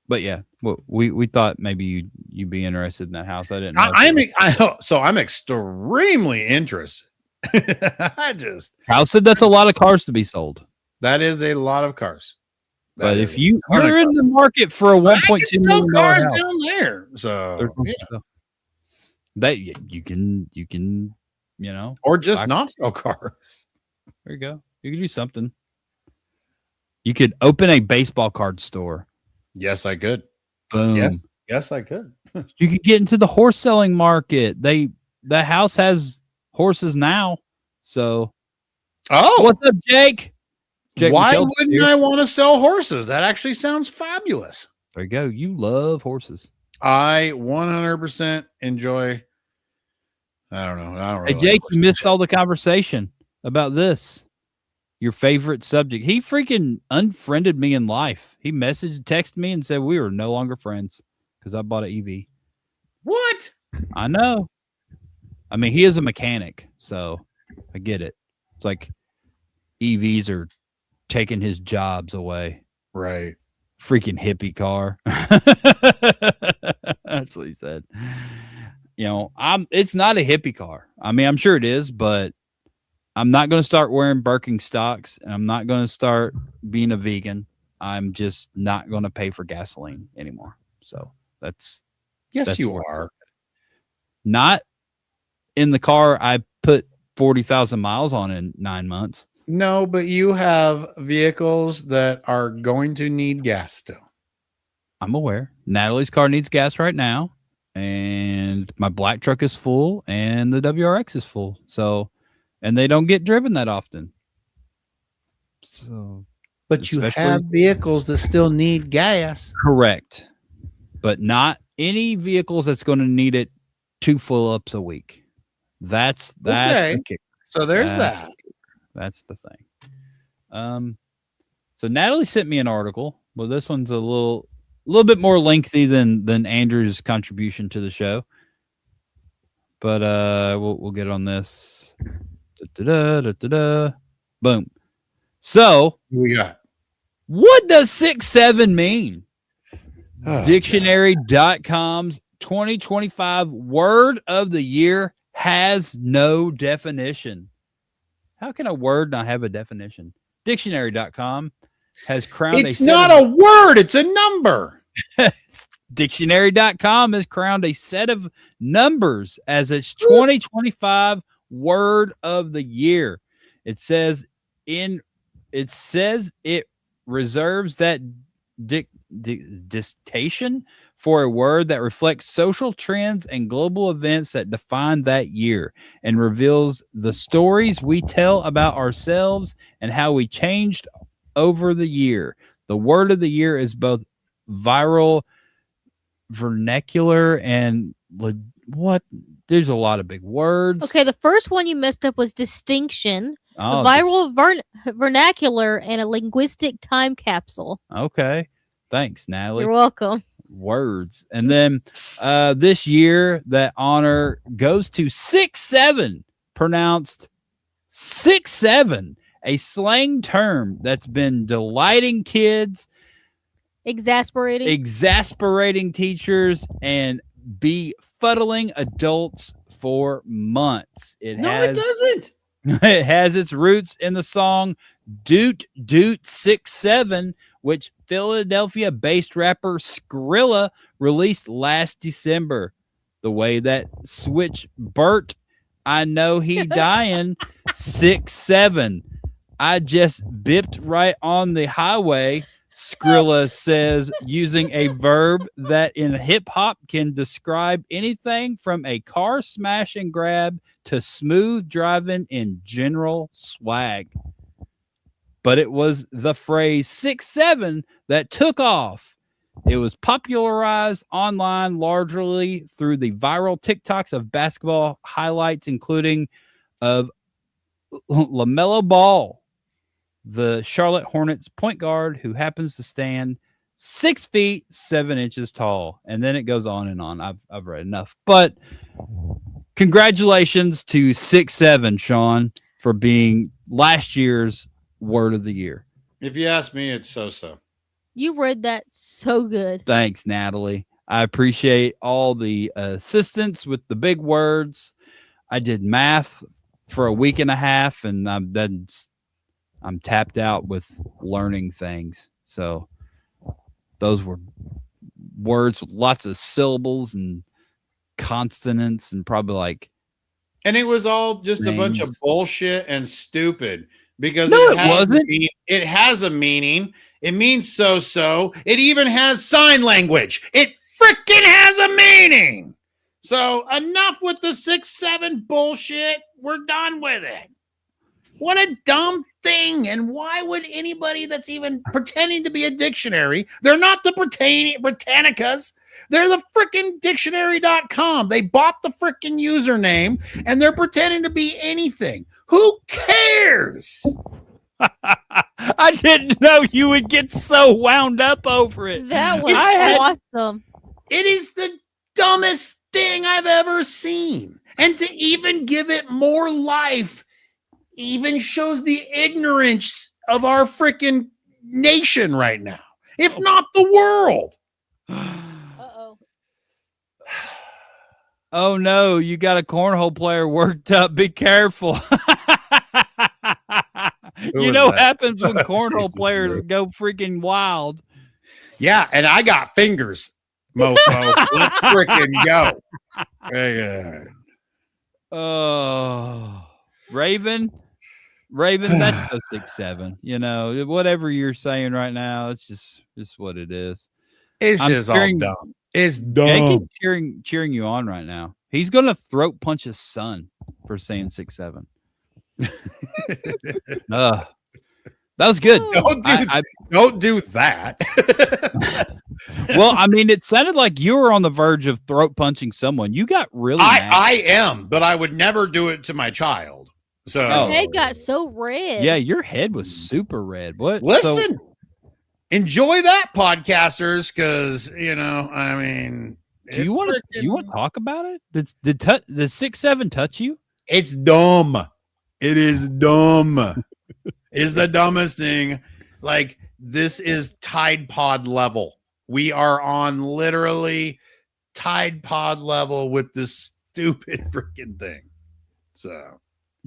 But yeah, we thought maybe you'd be interested in that house. I didn't know. I'm extremely interested. Kyle said that's a lot of cars to be sold. That is a lot of cars. But if you're in the market for a $1.2 million cars house, down there, so that you can or just not sell cars. There you go. You could do something. You could open a baseball card store. Yes, I could. Boom. Yes, I could. You could get into the horse selling market. The house has horses now. So, what's up, Jake? Jake Why McKelvey wouldn't here. I want to sell horses? That actually sounds fabulous. There you go. You love horses. I 100% enjoy. I don't know. I don't really Hey, Jake, like you missed all the conversation about this. Your favorite subject. He freaking unfriended me in life. He texted me and said we were no longer friends because I bought an EV. What? I know. I mean, he is a mechanic, so I get it. It's like EVs are taking his jobs away. Right. Freaking hippie car. That's what he said. You know, it's not a hippie car. I mean, I'm sure it is, but I'm not going to start wearing Birkenstocks, and I'm not going to start being a vegan. I'm just not going to pay for gasoline anymore. So that's You where- are. Not in the car I put 40,000 miles on in 9 months. No, but you have vehicles that are going to need gas still. I'm aware. Natalie's car needs gas right now, and my black truck is full, and the WRX is full. So, and they don't get driven that often. So, But you Especially- have vehicles that still need gas. correct, but not any vehicles that's going to need it 2 full ups a week. That's Okay. the kicker. So there's That's that. That's the thing. So Natalie sent me an article. Well, this one's a little bit more lengthy than Andrew's contribution to the show. But we'll get on this. Boom. So, What we got? what does 6'7" mean? Oh, Dictionary.com's 2025 word of the year has no definition. How can a word not have a definition? Dictionary.com has crowned It's not a word, it's a number. Dictionary.com has crowned a set of numbers as its 2025 word of the year. It says it reserves that distinction for a word that reflects social trends and global events that define that year and reveals the stories we tell about ourselves and how we changed over the year. The word of the year is both viral, vernacular, and what? There's a lot of big words. Okay, the first one you messed up was distinction, Oh, a viral vernacular, and a linguistic time capsule. okay. Thanks, Natalie. You're welcome. Words. And then this year, that honor goes to 6'7", pronounced 6'7", a slang term that's been delighting kids, exasperating teachers, and befuddling adults for months. It doesn't. It has its roots in the song Doot Doot 6'7", which Philadelphia-based rapper Skrilla released last December. The way that switch Bert, I know he dying, 6'7". I just bipped right on the highway, Skrilla says, using a verb that in hip-hop can describe anything from a car smash and grab to smooth driving in general swag. But it was the phrase 6'7" that took off. It was popularized online largely through the viral TikToks of basketball highlights, including of LaMelo Ball, the Charlotte Hornets point guard who happens to stand 6 feet 7 inches tall. And then it goes on and on. I've read enough. But congratulations to 6'7", Shawn, for being last year's word of the year. If you ask me, it's so-so. You read that so good. Thanks, Natalie. I appreciate all the assistance with the big words. I did math for a week and a half, and I'm tapped out with learning things. So those were words with lots of syllables and consonants and probably like. And it was all just names. a bunch of bullshit and stupid because No, it has wasn't. It has a meaning. It means so-so. It even has sign language. It freaking has a meaning. So enough with the 6'7" bullshit. We're done with it. What a dumb thing. And why would anybody that's even pretending to be a dictionary, they're not the Britannicas, they're the freaking dictionary.com. They bought the freaking username and they're pretending to be anything. Who cares? I didn't know you would get so wound up over it. That was awesome. It is the dumbest thing I've ever seen. And to even give it more life even shows the ignorance of our freaking nation right now, if not the world. Uh-oh. Oh no, you got a cornhole player worked up. Be careful. You know what happens when cornhole players go freaking wild. Yeah, and I got fingers, mofo. Let's freaking go. Oh, Raven, that's the 6'7". You know, whatever you're saying right now, it's just what it is. It's just all dumb. It's dumb. Jake is cheering you on right now. He's gonna throat punch his son for saying 6'7". That was good. Don't do that. Well, I mean, it sounded like you were on the verge of throat punching someone. You got really mad. I am, but I would never do it to my child. So your head got so red. Yeah, your head was super red. What? Listen, enjoy that, podcasters, because I mean, do you want to talk about it? Did 6'7" touch you? It's dumb. It is dumb. It's the dumbest thing. Like, this is Tide Pod level. We are on literally Tide Pod level with this stupid freaking thing. So,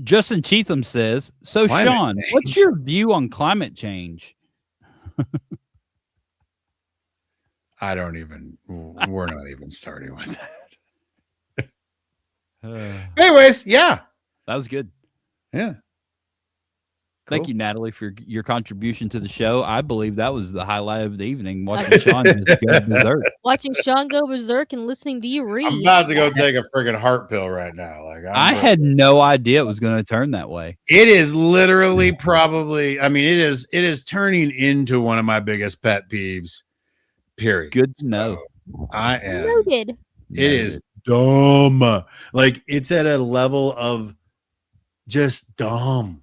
Justin Cheatham says, so Shawn, what's your view on climate change? we're not even starting with that. Anyways, yeah. That was good. Yeah. Thank you, Natalie, for your contribution to the show. I believe that was the highlight of the evening, watching Shawn just go berserk. Watching Shawn go berserk and listening to you read. I'm about to go take a friggin' heart pill right now. Like, I had no idea it was going to turn that way. It is literally probably, I mean, it is turning into one of my biggest pet peeves, period. Good to know. So I am. Noted. It is dumb. Like, it's at a level of just dumb.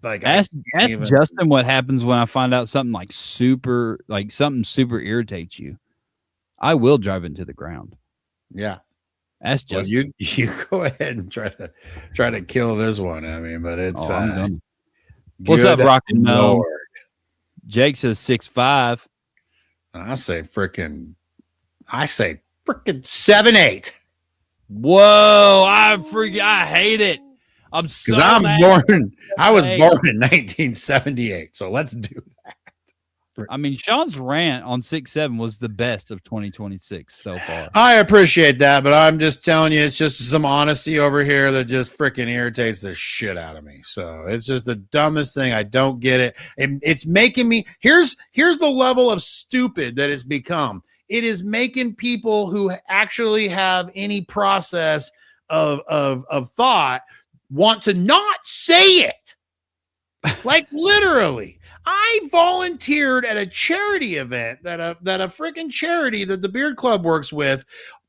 Like, ask Justin what happens when I find out something super irritates you. I will drive it into the ground. Yeah. Ask Justin. You go ahead and try to kill this one. I mean, but it's what's up, Rockin' Gnome? Jake says 6'5". I say freaking 7'8". Whoa, I hate it. I was born in 1978. So let's do that. I mean, Shawn's rant on 6'7" was the best of 2026 so far. I appreciate that, but I'm just telling you, it's just some honesty over here that just freaking irritates the shit out of me. So it's just the dumbest thing. I don't get it. It's making me here's the level of stupid that it's become. It is making people who actually have any process of thought want to not say it. Like, literally. I volunteered at a charity event that a freaking charity that the Beard Club works with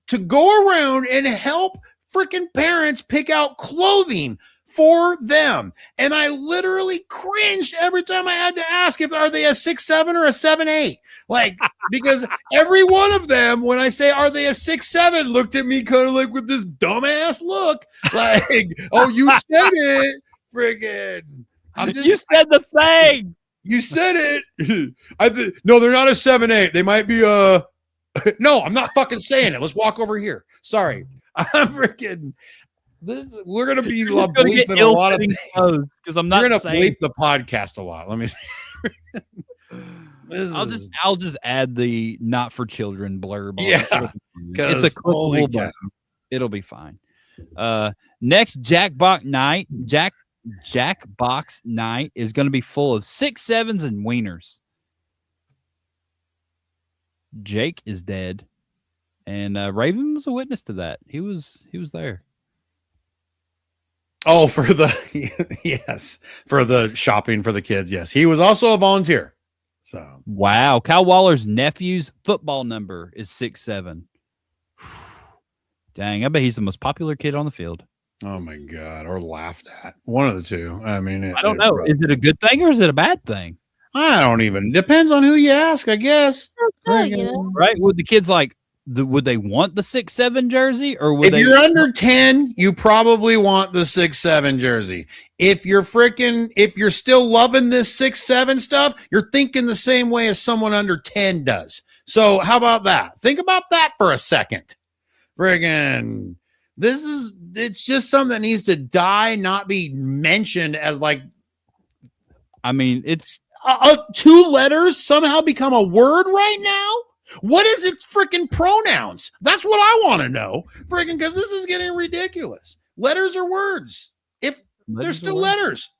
to go around and help freaking parents pick out clothing for them. And I literally cringed every time I had to ask are they a 6'7" or a 7'8". Like, because every one of them, when I say, are they a 6'7", looked at me kind of like with this dumbass look. Like, oh, you said it. Friggin'. You said the thing. You said it. No, they're not a 7'8". They might be a. No, I'm not fucking saying it. Let's walk over here. Sorry. I'm freaking. We're gonna be bleeping a lot of things because I'm not. We're gonna bleep the podcast a lot. Let me. I'll just add the not for children blurb. Yeah, it's a clickable button. It'll be fine. Next Jackbox night is going to be full of 6'7s and wieners. Jake is dead, and Raven was a witness to that. He was there. Oh, for the yes, for the shopping for the kids. Yes, he was also a volunteer. So Wow. Kyle Waller's nephew's football number is 6'7". Dang, I bet he's the most popular kid on the field. oh my god, or laughed at, one of the two. I mean, I don't know. Is it a good thing or is it a bad thing? I don't even. Depends on who you ask, I guess. Right? Would the kids would they want the 6'7" jersey, or would If you're under 10, you probably want the 6'7" jersey. If you're still loving this 6'7" stuff, you're thinking the same way as someone under 10 does. So how about that? Think about that for a second. Friggin', it's just something that needs to die, not be mentioned as like. I mean, it's 2 letters somehow become a word right now. What is its freaking pronouns? That's what I want to know. Freaking, because this is getting ridiculous. Letters are words. If they're still letters.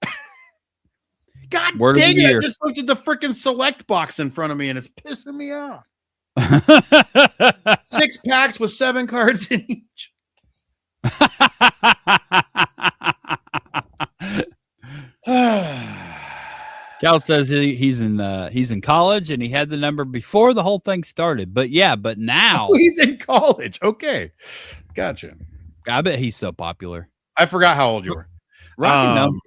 God Word dang it. I just looked at the freaking select box in front of me and it's pissing me off. 6 packs with 7 cards in each. Cal says he's in college and he had the number before the whole thing started. But now he's in college. Okay. Gotcha. I bet he's so popular. I forgot how old you were. Rockin'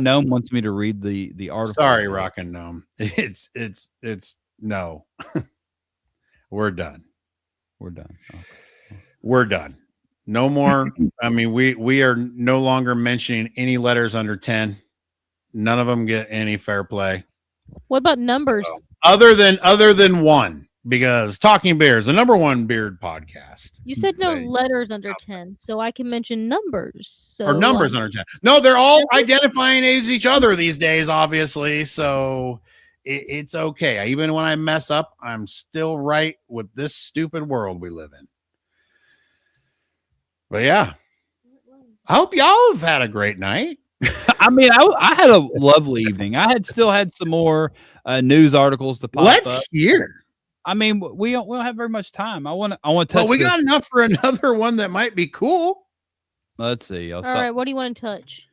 Gnome wants me to read the article. Sorry, Rockin' Gnome. It's no. We're done. Okay. We're done. No more. I mean, we are no longer mentioning any letters under 10. None of them get any fair play. What about numbers? So, other than one, because Talking Bears, the #1 beard podcast. You said no letters under 10, so I can mention numbers. So or numbers under 10. No, they're all identifying as each other these days, obviously. So it's okay. Even when I mess up, I'm still right with this stupid world we live in. But yeah, I hope y'all have had a great night. I mean, I had a lovely evening. I still had some more news articles to pop up. Let's hear. I mean, we don't have very much time. I want to touch. Well, we got enough for another one that might be cool. Let's see. All right, what do you want to touch?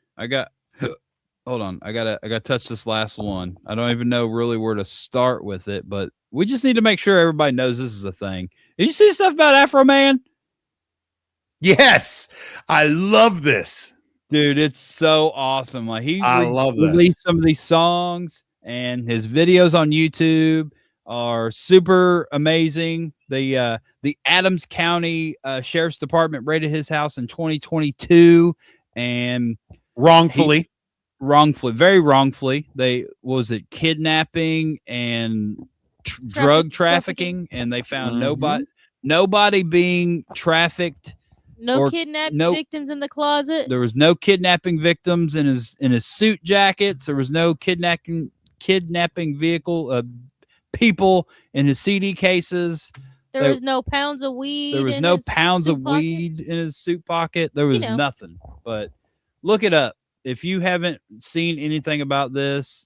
Hold on. I gotta touch this last one. I don't even know really where to start with it, but we just need to make sure everybody knows this is a thing. Did you see stuff about Afro Man? Yes, I love this. Dude, it's so awesome. Like I love this. Released some of these songs, and his videos on YouTube are super amazing. The Adams County Sheriff's Department raided his house in 2022, and wrongfully, very wrongfully. Kidnapping and drug trafficking, and they found nobody being trafficked. No kidnapping victims in the closet. There was no kidnapping victims in his suit jackets. There was no kidnapping vehicle people in his CD cases. There was no pounds of weed. There was no pounds of weed in his suit pocket. There was nothing. But look it up. If you haven't seen anything about this,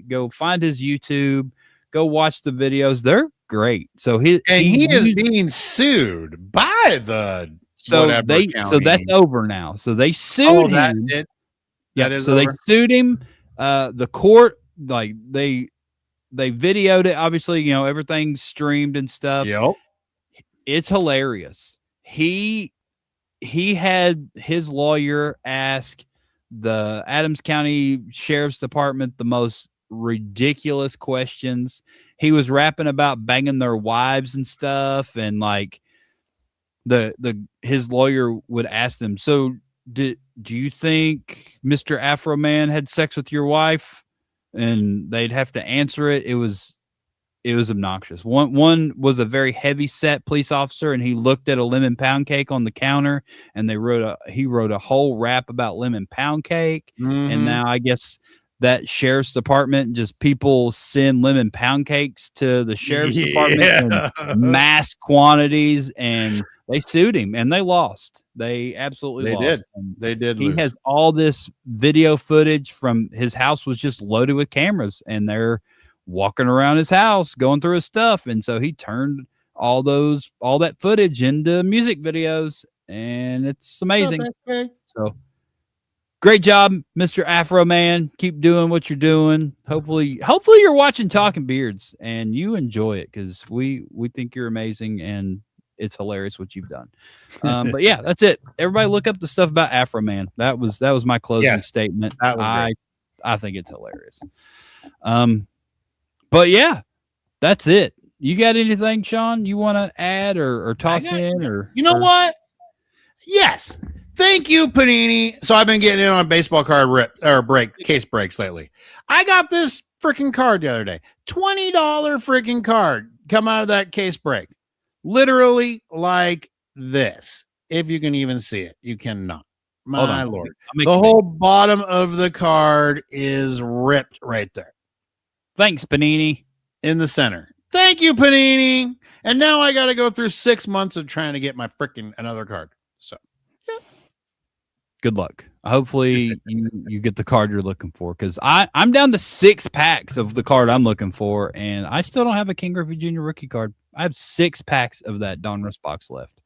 go find his YouTube. Go watch the videos. They're great. So he is being sued by the. So that's over now. So they sued him. They sued him. The court, like they videoed it. Obviously, everything's streamed and stuff. Yep. It's hilarious. He had his lawyer ask the Adams County Sheriff's Department the most ridiculous questions. He was rapping about banging their wives and stuff, and like his lawyer would ask them, so do you think Mr. Afro Man had sex with your wife? And they'd have to answer it. It was obnoxious. One was a very heavy set police officer, and he looked at a lemon pound cake on the counter, and he wrote a whole rap about lemon pound cake. And now I guess that sheriff's department, just people send lemon pound cakes to the sheriff's department in mass quantities, and they sued him and they lost. They absolutely lost. They did. He has all this video footage from his house was just loaded with cameras, and they're walking around his house, going through his stuff. And so he turned all that footage into music videos, and it's amazing. So great job, Mr. Afro Man. Keep doing what you're doing. Hopefully you're watching Talking Beards and you enjoy it because we think you're amazing and it's hilarious what you've done. But yeah, that's it. Everybody look up the stuff about Afro Man. That was my closing statement. I think it's hilarious. But yeah, that's it. You got anything, Shawn, you want to add or toss in? Or you know what? Yes. Thank you, Panini. So I've been getting in on baseball card case breaks lately. I got this freaking card the other day. $20 freaking card come out of that case break. Literally like this. If you can even see it. You cannot. My Lord. The whole bottom of the card is ripped right there. Thanks, Panini. In the center. Thank you, Panini. And now I got to go through 6 months of trying to get my freaking another card. So, yeah. Good luck. Hopefully you get the card you're looking for because I'm down to 6 packs of the card I'm looking for, and I still don't have a King Griffey Jr. rookie card. I have 6 packs of that Donruss box left.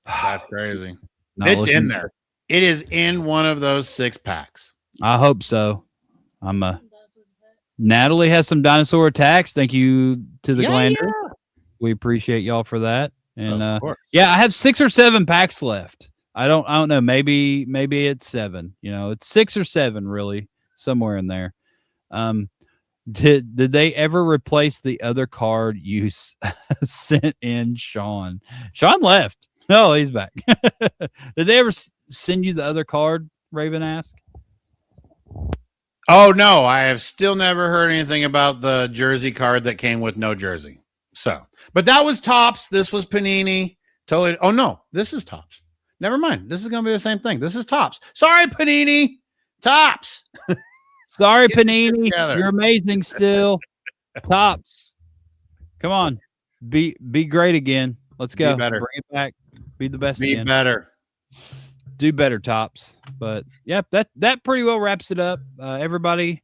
That's crazy. It's in there. It is in one of those 6 packs. I hope so. Natalie has some dinosaur attacks. Thank you to the Glander. Yeah. We appreciate y'all for that. And yeah, I have 6 or 7 packs left. I don't know. Maybe it's 7. You know, it's 6 or 7 really, somewhere in there. Did they ever replace the other card you sent in, Shawn? Shawn left. No, he's back. Did they ever send you the other card? Raven asked. Oh, no, I have still never heard anything about the jersey card that came with no jersey. So, but that was Topps. This was Panini. Totally. Oh, no, this is Topps. Never mind. This is going to be the same thing. This is Topps. Sorry, Panini. Topps. Sorry, Panini. You're amazing still. Topps. Come on. Be great again. Let's go. Be better. Bring it back. Be the best Be again. better. Do better, Topps. But yeah, that pretty well wraps it up. Everybody,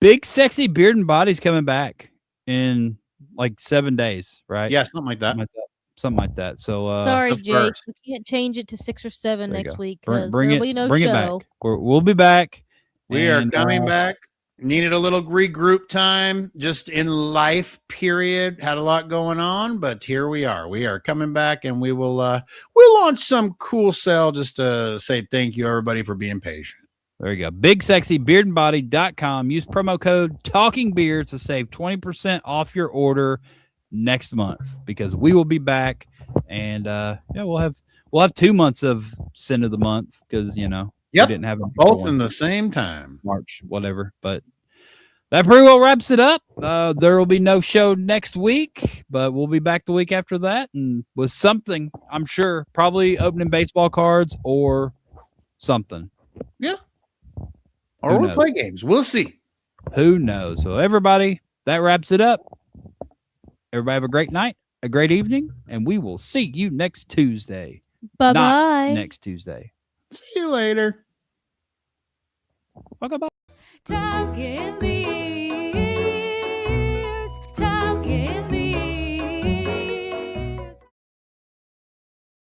Big Sexy Beard and Body's coming back in like 7 days, right? Yeah, something like that. Something like that. So sorry, Jake, we can't change it to 6 or 7 next week because there'll be no bring show. It back. We'll be back. We are coming back. Needed a little regroup time just in life, period. Had a lot going on, but here we are. We are coming back, and we will we'll launch some cool sale just to say thank you, everybody, for being patient. There you go. BigSexyBeardandBody.com. Use promo code TalkingBeards to save 20% off your order next month because we will be back, and we'll have 2 months of Sin of the Month because Yep. We didn't have them both in the same time. March, whatever. But that pretty well wraps it up. There will be no show next week, but we'll be back the week after that and with something, I'm sure, probably opening baseball cards or something. Yeah. Or we'll play games. We'll see. Who knows? So everybody, that wraps it up. Everybody have a great night, a great evening, and we will see you next Tuesday. Bye-bye. Not next Tuesday. See you later. Bye-bye. Talking